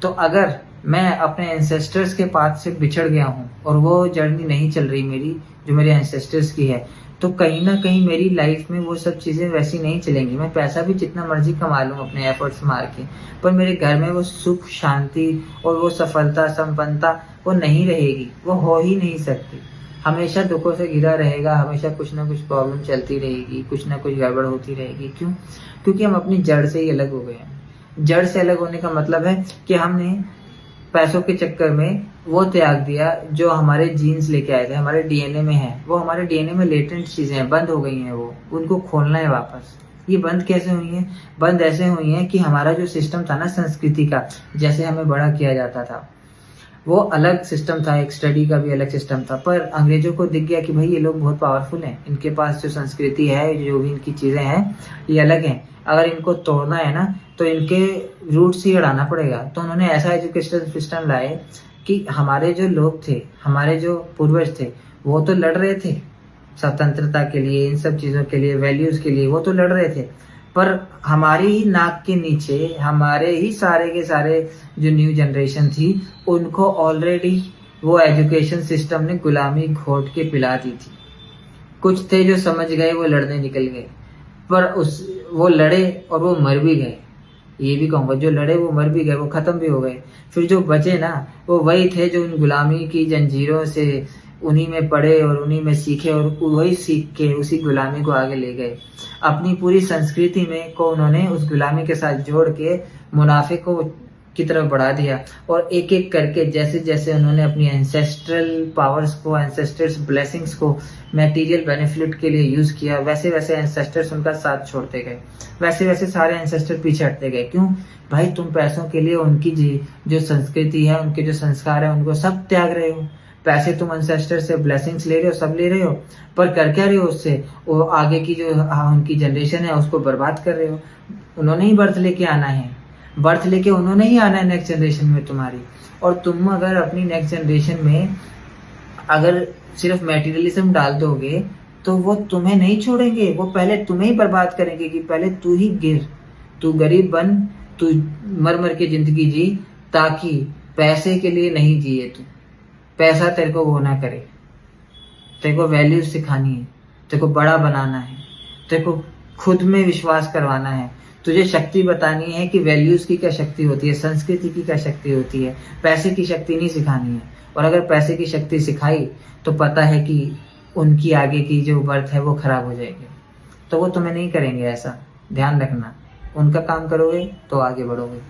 तो अगर मैं अपने एंसेस्टर्स के पाथ से बिछड़ गया हूँ और वो जर्नी नहीं चल रही मेरी जो मेरे एंसेस्टर्स की है, तो कहीं ना कहीं मेरी लाइफ में वो सब चीज़ें वैसी नहीं चलेंगी। मैं पैसा भी जितना मर्जी कमा लूँ अपने एफर्ट्स मार के, पर मेरे घर में वो सुख शांति और वो सफलता संपन्नता वो नहीं रहेगी, वो हो ही नहीं सकती। हमेशा दुखों से घिरा रहेगा, हमेशा कुछ ना कुछ प्रॉब्लम चलती रहेगी, कुछ ना कुछ गड़बड़ होती रहेगी। क्यों? क्योंकि हम अपनी जड़ से ही अलग हो गए हैं। जड़ से अलग होने का मतलब है कि हमने पैसों के चक्कर में वो त्याग दिया जो हमारे जीन्स लेके आए थे, हमारे डीएनए में है। वो हमारे डीएनए में लेटेंट चीजें हैं, बंद हो गई हैं, वो उनको खोलना है वापस। ये बंद कैसे हुई है? बंद ऐसे हुई है कि हमारा जो सिस्टम था ना संस्कृति का, जैसे हमें बड़ा किया जाता था, वो अलग सिस्टम था, एक स्टडी का भी अलग सिस्टम था। पर अंग्रेजों को दिख गया कि भाई ये लोग बहुत पावरफुल हैं, इनके पास जो संस्कृति है, जो भी इनकी चीजें हैं ये अलग हैं, अगर इनको तोड़ना है ना तो इनके रूट्स ही हटाना पड़ेगा। तो उन्होंने ऐसा एजुकेशन सिस्टम लाए कि हमारे जो लोग थे, हमारे जो पूर्वज थे, वो तो लड़ रहे थे स्वतंत्रता के लिए, इन सब चीजों के लिए, वैल्यूज के लिए, वो तो लड़ रहे थे। पर हमारी ही नाक के नीचे हमारे ही सारे के सारे जो न्यू जनरेशन थी, उनको ऑलरेडी वो एजुकेशन सिस्टम ने गुलामी घोट के पिला दी थी। कुछ थे जो समझ गए, वो लड़ने निकल गए, पर वो लड़े और वो मर भी गए। ये भी कहूंगा, जो लड़े वो मर भी गए, वो खत्म भी हो गए। फिर जो बचे ना, वो वही थे जो उन गुलामी की जंजीरों से उन्हीं में पढ़े और उन्हीं में सीखे और वही सीख के उसी गुलामी को आगे ले गए। अपनी पूरी संस्कृति में को उन्होंने उस गुलामी के साथ जोड़ के मुनाफे को की तरफ बढ़ा दिया। और एक एक करके जैसे जैसे उन्होंने अपनी एंसेस्ट्रल पावर्स को, एंसेस्टर्स ब्लेसिंग्स को मटेरियल बेनिफिट के लिए यूज किया, वैसे वैसे एंसेस्टर्स उनका साथ छोड़ते गए, वैसे वैसे सारे एंसेस्टर पीछे हटते गए। क्यों? भाई तुम पैसों के लिए उनकी जो संस्कृति है, उनके जो संस्कार है, उनको सब त्याग रहे हो। पैसे तुम एंसेस्टर से ब्लेसिंग्स ले रहे हो, सब ले रहे हो, पर कर क्या रहे हो उससे? वो आगे की जो उनकी जनरेशन है उसको बर्बाद कर रहे हो। उन्होंने ही बर्थ लेके आना है, बर्थ लेके उन्होंने ही आना है नेक्स्ट जनरेशन में तुम्हारी। और तुम अगर अपनी नेक्स्ट जनरेशन में अगर सिर्फ मैटेरियलिज्म डाल दोगे तो वो तुम्हें नहीं छोड़ेंगे, वो पहले तुम्हें ही बर्बाद करेंगे कि पहले तू ही गिर, तू गरीब बन, तू मर मर के जिंदगी जी, ताकि पैसे के लिए नहीं जिए तू। पैसा तेरे को वो ना करे, तेरे को वैल्यूज सिखानी है, तेरे को बड़ा बनाना है, तेरे को खुद में विश्वास करवाना है, तुझे शक्ति बतानी है कि वैल्यूज की क्या शक्ति होती है, संस्कृति की क्या शक्ति होती है। पैसे की शक्ति नहीं सिखानी है। और अगर पैसे की शक्ति सिखाई तो पता है कि उनकी आगे की जो बर्थ है वो खराब हो जाएगी। तो वो तुम्हें नहीं करेंगे ऐसा, ध्यान रखना। उनका काम करोगे तो आगे बढ़ोगे।